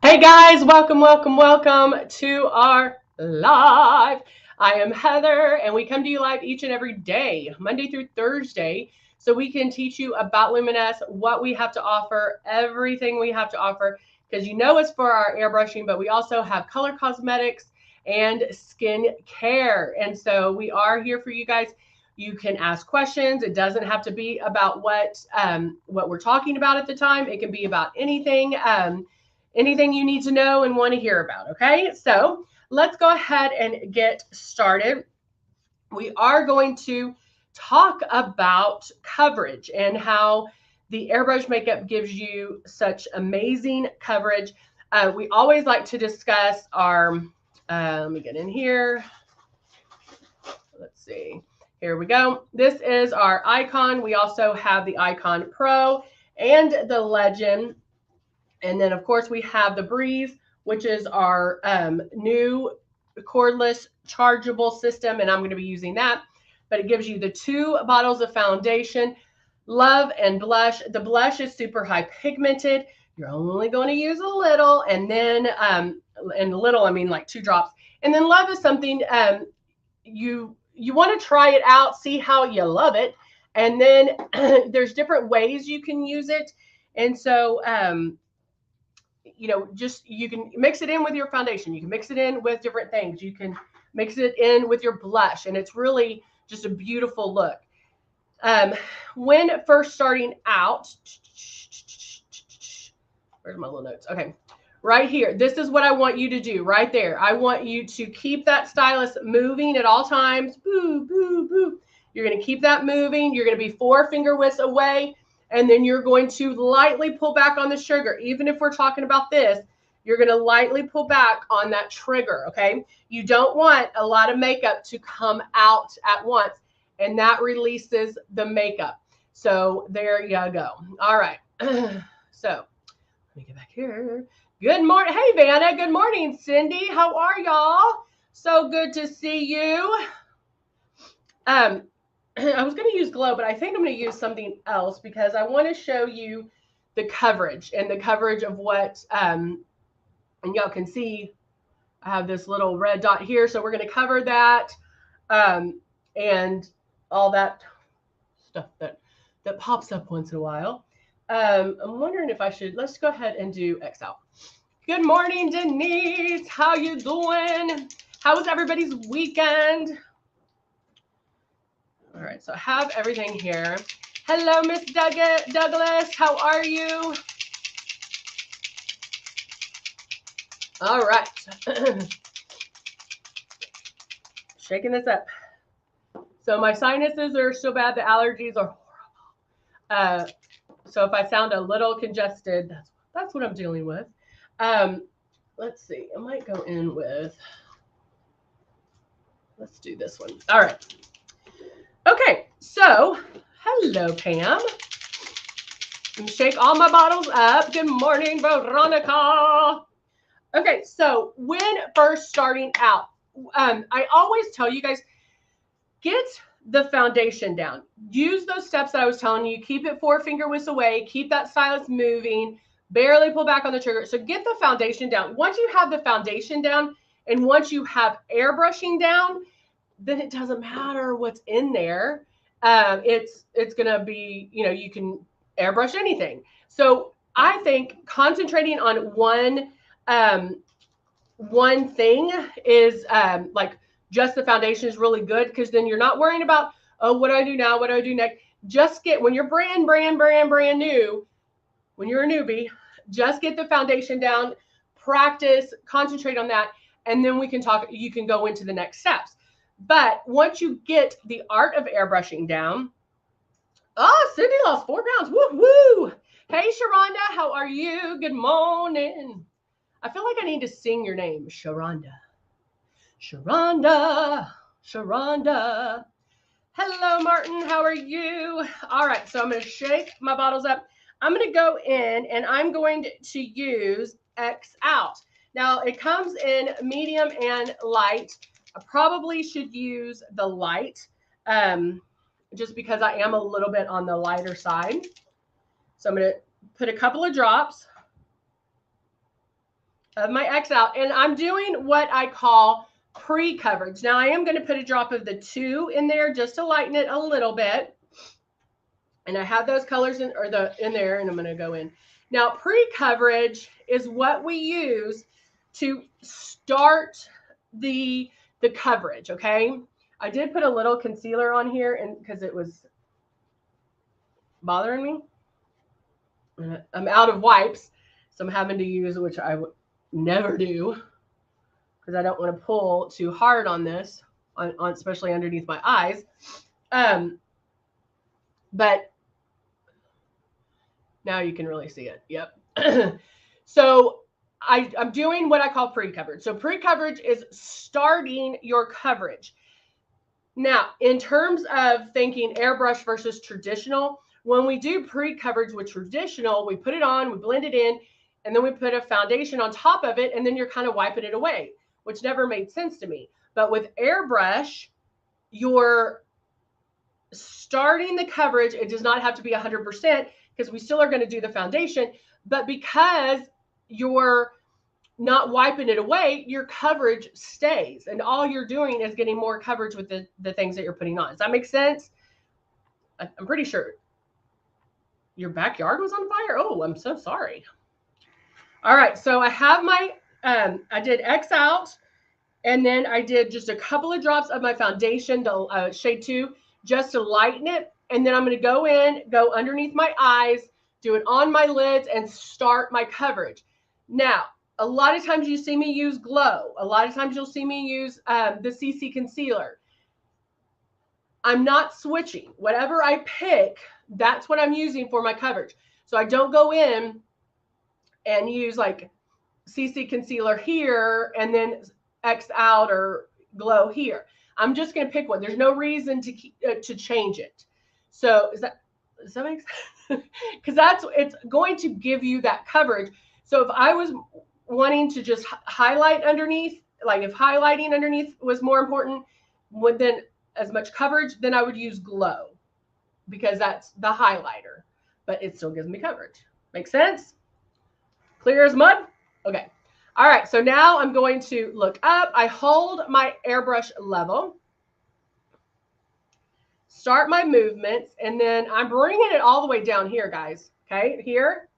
Hey guys, welcome to our live. I am Heather and we come to you live each and every day, Monday through Thursday, so we can teach you about Luminess, what we have to offer, everything we have to offer, because you know it's for our airbrushing, but we also have color cosmetics and skin care. And so we are here for you guys. You can ask questions. It doesn't have to be about what we're talking about at the time. It can be about anything. Anything you need to know and want to hear about. Okay, so let's go ahead and get started. We are going to talk about coverage and how the airbrush makeup gives you such amazing coverage. We always like to discuss our, let me get in here. Let's see. Here we go. This is our icon. We also have the Icon Pro and the Legend. And then, of course, we have the Breeze, which is our new cordless chargeable system, and I'm going to be using that. But it gives you the 2 bottles of foundation, Love and Blush. The blush is super high pigmented. You're only going to use a little, and then, and little, I mean like 2 drops. And then Love is something you want to try it out, see how you love it. And then there's different ways you can use it. And so, you know, just you can mix it in with your foundation. You can mix it in with different things. You can mix it in with your blush, and it's really just a beautiful look. When first starting out, where's my little notes? Okay, right here. This is what I want you to do right there. I want you to keep that stylus moving at all times. Boo, boo, boo. You're going to keep that moving. You're going to be 4 finger widths away. And then you're going to lightly pull back on the sugar. Even if we're talking about this, you're going to lightly pull back on that trigger, okay? You don't want a lot of makeup to come out at once, and that releases the makeup. So there you go. All right. So let me get back here. Good morning. Hey, Vanna. Good morning, Cindy. How are y'all? So good to see you. I was going to use glow, but I think I'm going to use something else because I want to show you the coverage and the coverage of what, and y'all can see I have this little red dot here. So we're going to cover that and all that stuff that pops up once in a while. I'm wondering if I should, let's go ahead and do X out. Good morning, Denise. How you doing? How was everybody's weekend? All right, so I have everything here. Hello, Miss Douglas. How are you? All right. Shaking this up. So my sinuses are so bad. The allergies are horrible. So if I sound a little congested, that's what I'm dealing with. Let's see. I might go in with, let's do this one. All right. Okay, so hello, Pam. And shake all my bottles up. Good morning, Veronica. Okay, so when first starting out, I always tell you guys, get the foundation down. Use those steps that I was telling you. Keep it 4 finger widths away. Keep that stylus moving. Barely pull back on the trigger. So get the foundation down. Once you have the foundation down, and once you have airbrushing down, then it doesn't matter what's in there. It's going to be, you know, you can airbrush anything. So I think concentrating on one thing is like just the foundation is really good, because then you're not worrying about, oh, what do I do now? What do I do next? Just get, when you're brand new, when you're a newbie, just get the foundation down, practice, concentrate on that, and then we can talk, you can go into the next steps. But once you get the art of airbrushing down, oh, Cindy lost 4 pounds. Woo, woo. Hey, Sharonda, how are you? Good morning. I feel like I need to sing your name, Sharonda. Sharonda, Sharonda. Hello, Martin. How are you? All right, so I'm going to shake my bottles up. I'm going to go in and I'm going to use X out. Now, it comes in medium and light. I probably should use the light just because I am a little bit on the lighter side. So I'm going to put a couple of drops. of my X out, and I'm doing what I call pre-coverage. Now I am going to put a drop of the 2 in there just to lighten it a little bit. And I have those colors in there, and I'm going to go in. Now pre-coverage is what we use to start the coverage, okay? I did put a little concealer on here and because it was bothering me. I'm out of wipes, so I'm having to use, which I would never do because I don't want to pull too hard on this, on especially underneath my eyes. But now you can really see it. Yep. So I'm doing what I call pre-coverage. So pre-coverage is starting your coverage. Now, in terms of thinking airbrush versus traditional, when we do pre-coverage with traditional, we put it on, we blend it in, and then we put a foundation on top of it, and then you're kind of wiping it away, which never made sense to me. But with airbrush, you're starting the coverage. It does not have to be 100% because we still are going to do the foundation, but because you're not wiping it away, your coverage stays, and all you're doing is getting more coverage with the things that you're putting on. Does that make sense? I'm pretty sure your backyard was on fire. Oh, I'm so sorry. All right, so I have my I did X out, and then I did just a couple of drops of my foundation, the shade 2, just to lighten it, and then I'm going to go underneath my eyes, do it on my lids, and start my coverage. Now, a lot of times you see me use Glow. A lot of times you'll see me use the CC Concealer. I'm not switching. Whatever I pick, that's what I'm using for my coverage. So I don't go in and use like CC Concealer here and then X out or Glow here. I'm just going to pick one. There's no reason to change it. So does that make sense? Because it's going to give you that coverage. So if I was wanting to just highlight underneath, like if highlighting underneath was more important than as much coverage, then I would use Glow because that's the highlighter, but it still gives me coverage. Make sense? Clear as mud? Okay. All right. So now I'm going to look up. I hold my airbrush level, start my movements, and then I'm bringing it all the way down here, guys. Okay. Here.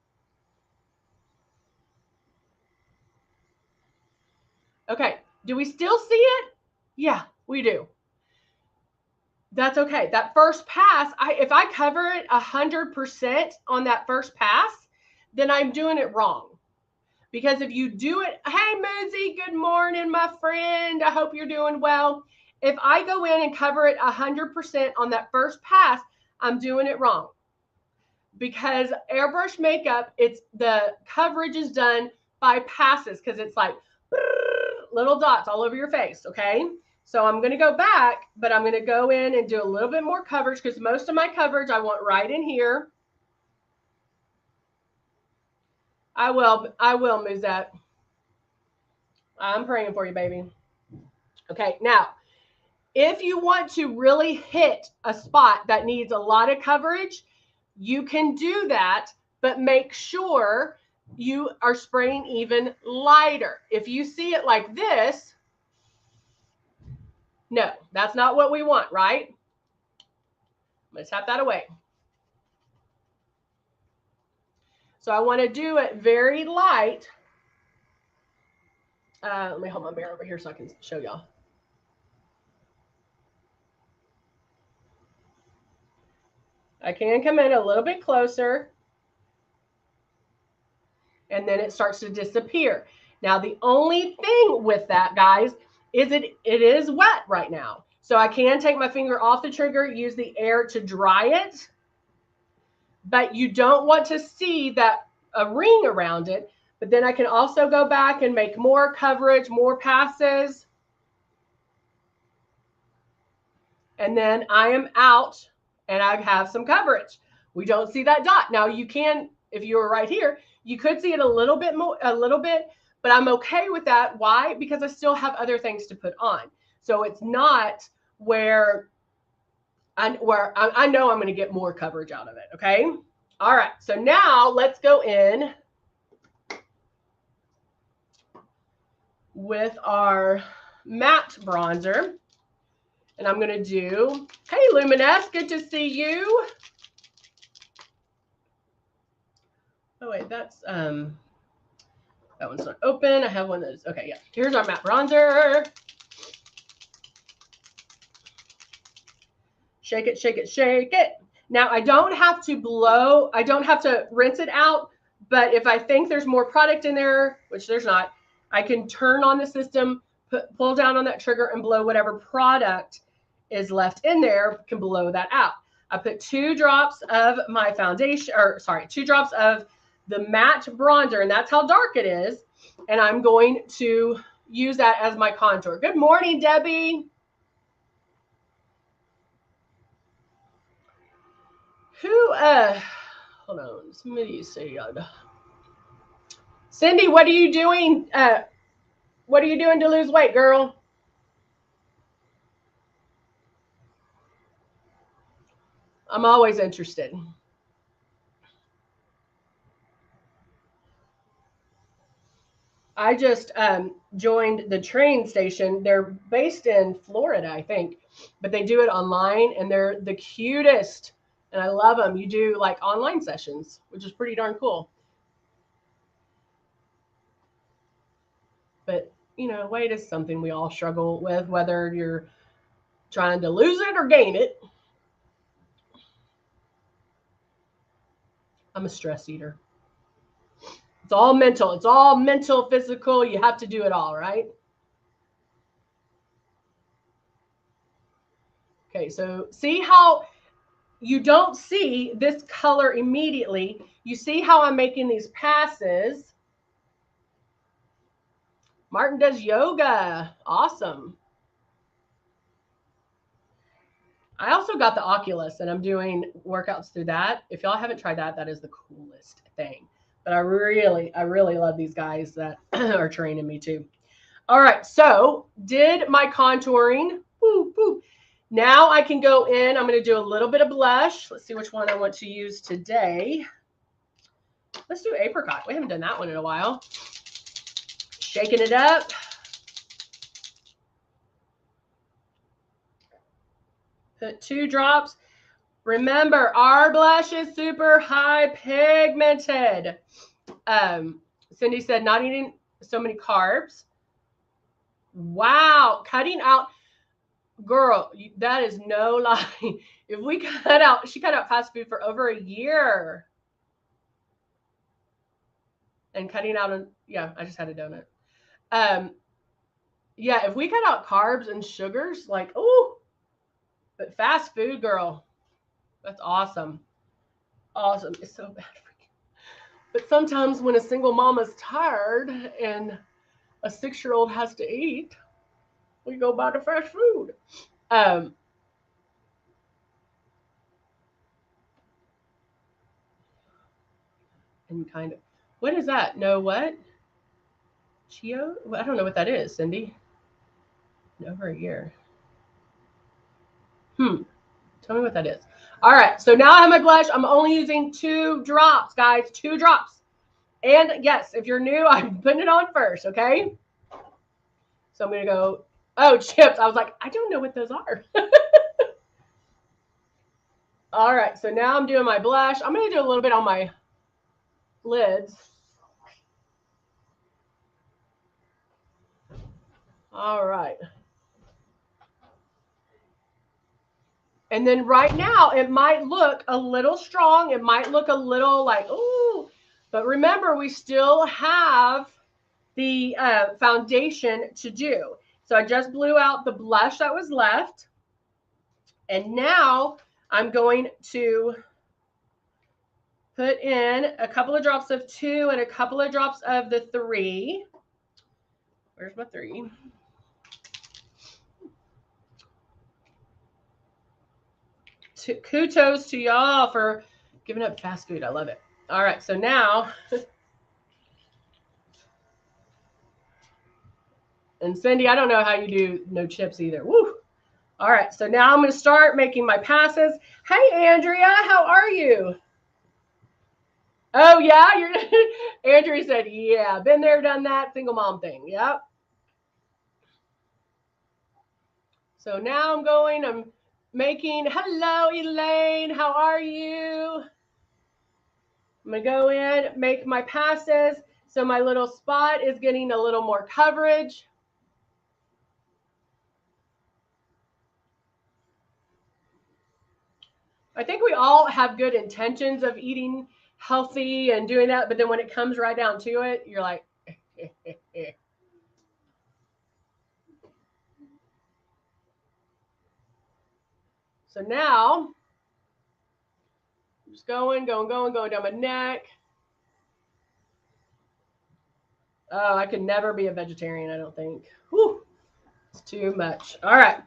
Okay, do we still see it? Yeah, we do. That's okay. That first pass, if I cover it 100% on that first pass, then I'm doing it wrong. Because if you do it, hey, Moosey, good morning, my friend. I hope you're doing well. If I go in and cover it 100% on that first pass, I'm doing it wrong. Because airbrush makeup, the coverage is done by passes because it's like little dots all over your face, okay? So I'm going to go back, but I'm going to go in and do a little bit more coverage because most of my coverage I want right in here. I will, Muzette. I'm praying for you, baby. Okay, now, if you want to really hit a spot that needs a lot of coverage, you can do that, but make sure you are spraying even lighter. If you see it like this, no, that's not what we want, right? Let's tap that away. So I want to do it very light. Let me hold my mirror over here so I can show y'all. I can come in a little bit closer. And then it starts to disappear. Now, the only thing with that, guys, is it is wet right now. So I can take my finger off the trigger, use the air to dry it. But you don't want to see that a ring around it. But then I can also go back and make more coverage, more passes. And then I am out and I have some coverage. We don't see that dot. Now you can, if you were right here, you could see it a little bit, but I'm okay with that. Why? Because I still have other things to put on. So it's not where I know I'm going to get more coverage out of it. Okay. All right. So now let's go in with our matte bronzer. And I'm going to do, hey, Luminess, good to see you. Oh, wait, that's, that one's not open. I have one that's, okay, yeah. Here's our matte bronzer. Shake it, shake it, shake it. Now, I don't have to rinse it out, but if I think there's more product in there, which there's not, I can turn on the system, pull down on that trigger and blow whatever product is left in there, can blow that out. I put 2 drops of my foundation, 2 drops of the matte bronzer, and that's how dark it is. And I'm going to use that as my contour. Good morning, Debbie. Hold on, somebody say, Cindy, what are you doing? What are you doing to lose weight, girl? I'm always interested. I just joined the train station. They're based in Florida, I think, but they do it online, and they're the cutest. And I love them. You do like online sessions, which is pretty darn cool. But, you know, weight is something we all struggle with, whether you're trying to lose it or gain it. I'm a stress eater. It's all mental. It's all mental, physical. You have to do it all, right? Okay, so see how you don't see this color immediately. You see how I'm making these passes. Martin does yoga. Awesome. I also got the Oculus, and I'm doing workouts through that. If y'all haven't tried that, that is the coolest thing. But I really love these guys that are training me too. All right, so did my contouring. Woo, woo. Now I can go in. I'm going to do a little bit of blush. Let's see which one I want to use today. Let's do apricot. We haven't done that one in a while. Shaking it up. Put 2 drops. Remember, our blush is super high pigmented. Cindy said not eating so many carbs. Wow, cutting out. Girl, that is no lie. If we cut out, she cut out fast food for over a year. And cutting out, yeah, I just had a donut. Yeah, if we cut out carbs and sugars, like, oh, but fast food, girl, that's awesome. Awesome. It's so bad for you. But sometimes when a single mama's tired and a 6-year-old has to eat, we go buy the fresh food. And kind of, what is that? No, what? Chio? Well, I don't know what that is, Cindy. Over a year. Tell me what that is. All right, so now I have my blush. I'm only using 2 drops, guys. 2 drops. And yes, if you're new, I'm putting it on first, okay? So I'm going to go, oh, chips. I was like, I don't know what those are. All right, so now I'm doing my blush. I'm going to do a little bit on my lids. All right. And then right now, it might look a little strong. It might look a little like, ooh. But remember, we still have the foundation to do. So I just blew out the blush that was left. And now I'm going to put in a couple of drops of 2 and a couple of drops of the 3. Where's my 3? Kudos to y'all for giving up fast food. I love it. All right, so now, and Cindy, I don't know how you do no chips either. Woo! All right, so now I'm going to start making my passes. Hey, Andrea, how are you? Oh, yeah? Andrea said, yeah, been there, done that, single mom thing. Yep. So now I'm making, hello Elaine, how are you? I'm gonna go in, make my passes. So my little spot is getting a little more coverage. I think we all have good intentions of eating healthy and doing that, but then when it comes right down to it, you're like, So now, I'm just going down my neck. Oh, I could never be a vegetarian, I don't think. Whew, it's too much. All right.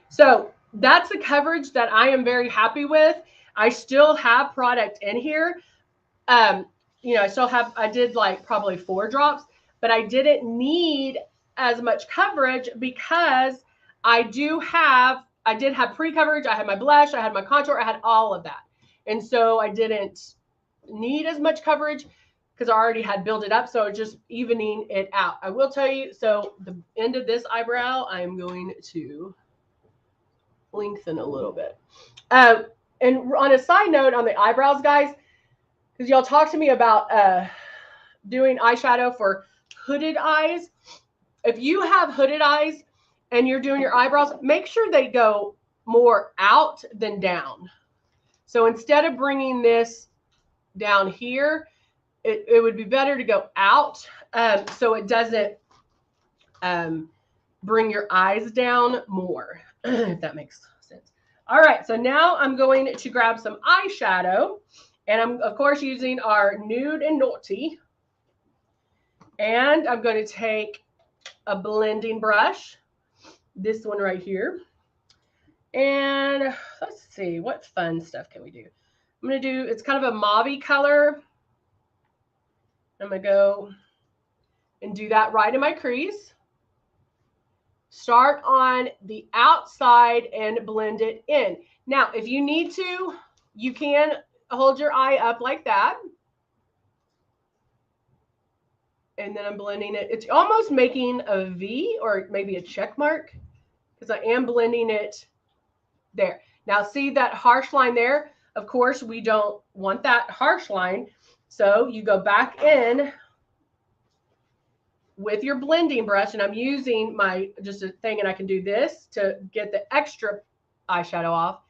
So that's the coverage that I am very happy with. I still have product in here. You know, I did like probably 4 drops, but I didn't need as much coverage because I did have pre-coverage. I had my blush, I had my contour, I had all of that. And so I didn't need as much coverage because I already had built it up. So just evening it out. I will tell you, so the end of this eyebrow, I'm going to lengthen a little bit. And on a side note on the eyebrows, guys, because y'all talk to me about doing eyeshadow for hooded eyes. If you have hooded eyes and you're doing your eyebrows, make sure they go more out than down. So instead of bringing this down here, it would be better to go out so it doesn't bring your eyes down more, if that makes sense. All right, so now I'm going to grab some eyeshadow. And I'm, of course, using our Nude and Naughty. And I'm going to take a blending brush, this one right here. And let's see, what fun stuff can we do? I'm going to do, it's kind of a mauve-y color. I'm going to go and do that right in my crease. Start on the outside and blend it in. Now, if you need to, you can hold your eye up like that. And then I'm blending it. It's almost making a V or maybe a check mark because I am blending it there. Now see that harsh line there? Of course, we don't want that harsh line. So you go back in with your blending brush, and I'm using my just a thing, and I can do this to get the extra eyeshadow off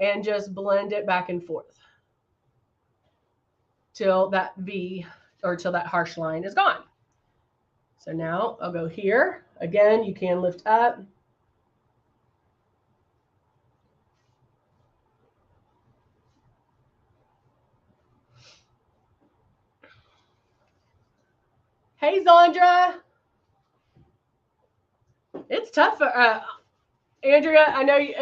and just blend it back and forth till that V or till that harsh line is gone. So now I'll go here. Again, you can lift up. Hey, Zandra. It's tough for Andrea. I know you,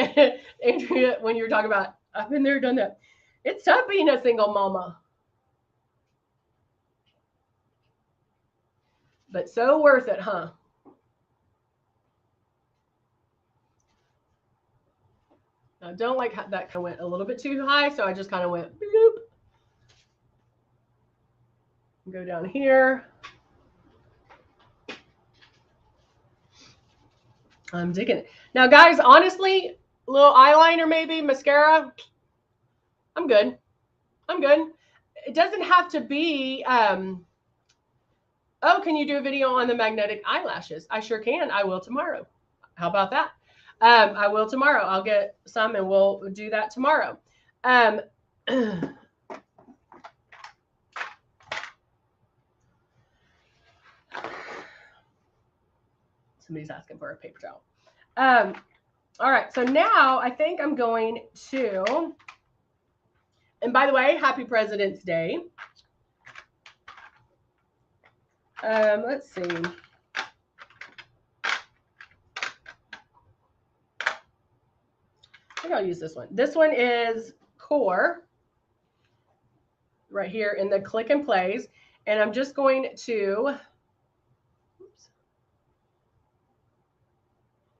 Andrea, when you were talking about, I've been there, done that. It's tough being a single mama. But so worth it, huh? I don't like how that kind of went a little bit too high, so I just kind of went bloop. Go down here. I'm digging it. Now, guys, honestly, a little eyeliner maybe, mascara, I'm good. I'm good. It doesn't have to be, oh, can you do a video on the magnetic eyelashes? I sure can. I will tomorrow. How about that? I will tomorrow. I'll get some and we'll do that tomorrow. Somebody's asking for a paper towel. All right, so now I think I'm going to, and by the way, happy President's Day. Let's see. I think I'll use this one. This one is Core, right here in the click and plays. And I'm just going to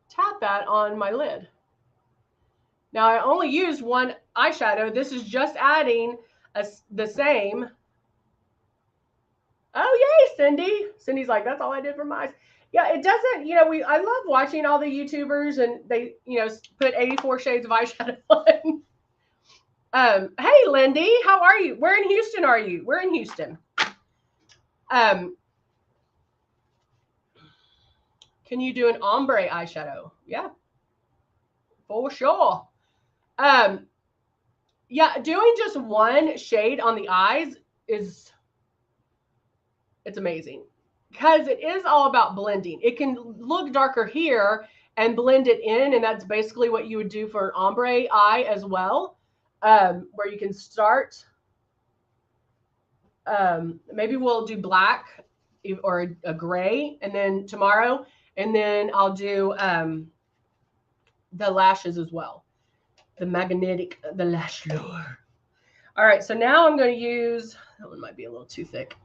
tap that on my lid. Now I only used one eyeshadow. This is just adding the same Oh, yay, Cindy. Cindy's like, that's all I did for my eyes. Yeah, it doesn't, I love watching all the YouTubers and they, put 84 shades of eyeshadow on. Hey, Lindy, how are you? Where in Houston are you? We're in Houston. Can you do an ombre eyeshadow? Yeah, for sure. Yeah, doing just one shade on the eyes it's amazing because it is all about blending. It can look darker here and blend it in, and that's basically what you would do for an ombre eye as well, where you can start. Maybe we'll do black or a gray, and then tomorrow, and then I'll do the lashes as well. The lash lure. All right, so now I'm going to use, that one might be a little too thick.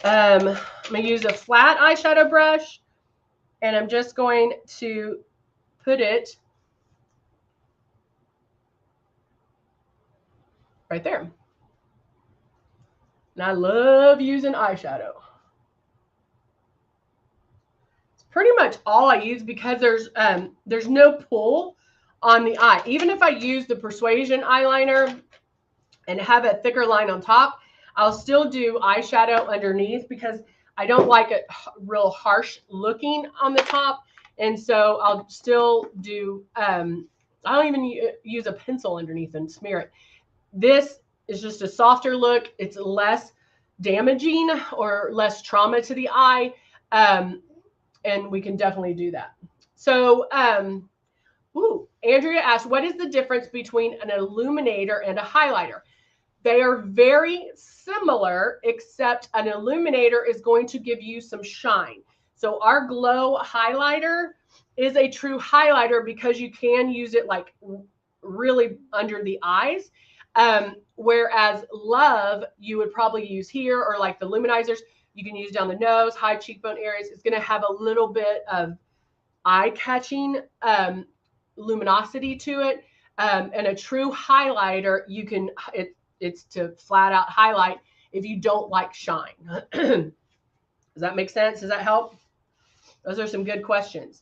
I'm going to use a flat eyeshadow brush, and I'm just going to put it right there. And I love using eyeshadow. It's pretty much all I use because there's no pull on the eye. Even if I use the Persuasion eyeliner and have a thicker line on top, I'll still do eyeshadow underneath because I don't like it real harsh looking on the top. And so I'll still do, I don't even use a pencil underneath and smear it. This is just a softer look. It's less damaging or less trauma to the eye. And we can definitely do that. So, Andrea asked, what is the difference between an illuminator and a highlighter? They are very similar, except an illuminator is going to give you some shine. So our glow highlighter is a true highlighter because you can use it like really under the eyes. Whereas Love, you would probably use here, or like the luminizers, you can use down the nose, high cheekbone areas. It's going to have a little bit of eye-catching luminosity to it. And a true highlighter, you can, it's to flat out highlight if you don't like shine. Does that make sense? Does that help? Those are some good questions.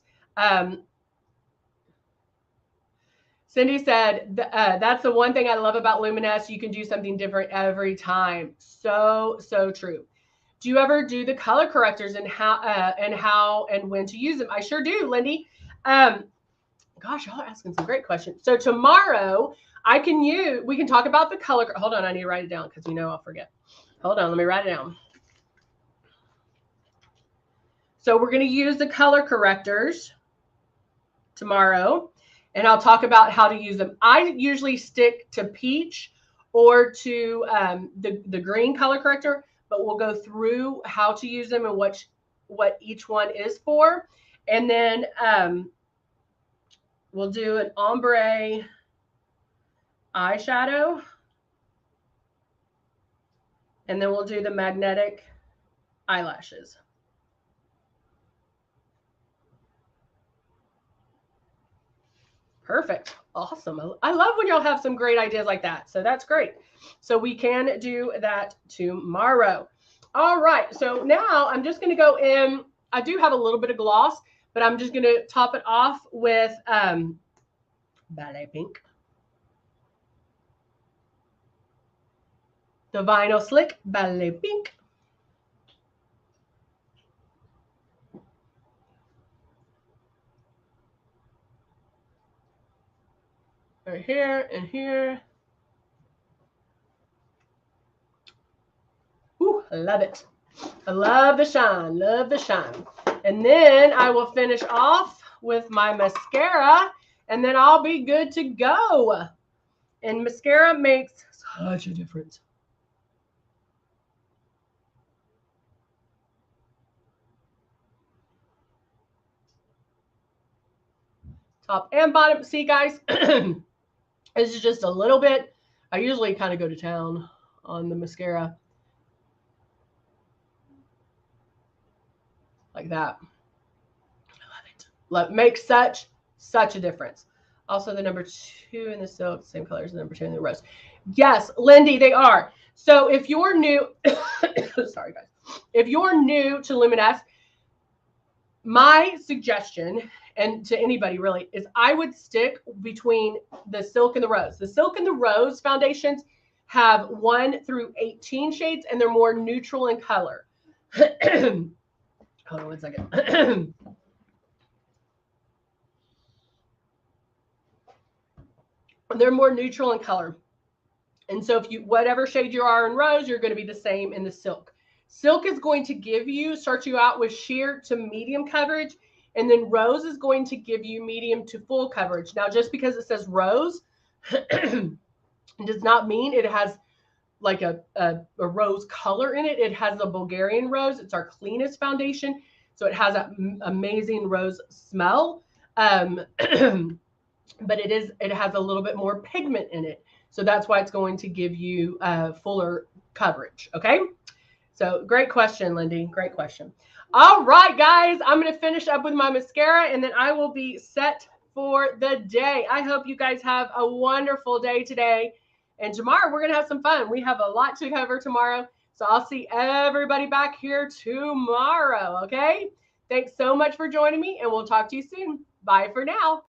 Cindy said, that's the one thing I love about Luminess. You can do something different every time. So true. Do you ever do the color correctors and how and when to use them? I sure do, Lindy. Gosh, y'all are asking some great questions. So tomorrow we can talk about the color. Hold on, I need to write it down because I'll forget. Hold on, let me write it down. So we're going to use the color correctors tomorrow, and I'll talk about how to use them. I usually stick to peach or to the green color corrector, but we'll go through how to use them and what each one is for. And then we'll do an ombre eyeshadow. And then we'll do the magnetic eyelashes. Perfect. Awesome. I love when y'all have some great ideas like that. So that's great. So we can do that tomorrow. All right. So now I'm just going to go in. I do have a little bit of gloss, but I'm just going to top it off with Ballet Pink. The Vinyl Slick Ballet Pink. Right here and here. Ooh, I love it. I love the shine. Love the shine. And then I will finish off with my mascara, and then I'll be good to go. And mascara makes such a difference. Top and bottom. See, guys, this is just a little bit. I usually kind of go to town on the mascara. Like that. I love it. Makes such a difference. Also, the number 2 in the silk, same color as the number 2 in the rose. Yes, Lindy, they are. So if you're new, sorry guys. If you're new to Luminess, my suggestion, and to anybody really, is I would stick between the Silk and the Rose. The Silk and the Rose foundations have 1 through 18 shades, and they're more neutral in color. Hold on 1 second. They're more neutral in color. And so if you, whatever shade you are in Rose, you're going to be the same in the Silk. Silk is going to give you, start you out with sheer to medium coverage. And then Rose is going to give you medium to full coverage. Now, just because it says Rose does not mean it has like a rose color in it. It has a Bulgarian rose. It's our cleanest foundation. So it has an amazing rose smell. But it has a little bit more pigment in it. So that's why it's going to give you fuller coverage. Okay. So great question, Lindy. Great question. All right, guys, I'm going to finish up with my mascara and then I will be set for the day. I hope you guys have a wonderful day today. And tomorrow we're going to have some fun. We have a lot to cover tomorrow. So I'll see everybody back here tomorrow. Okay. Thanks so much for joining me and we'll talk to you soon. Bye for now.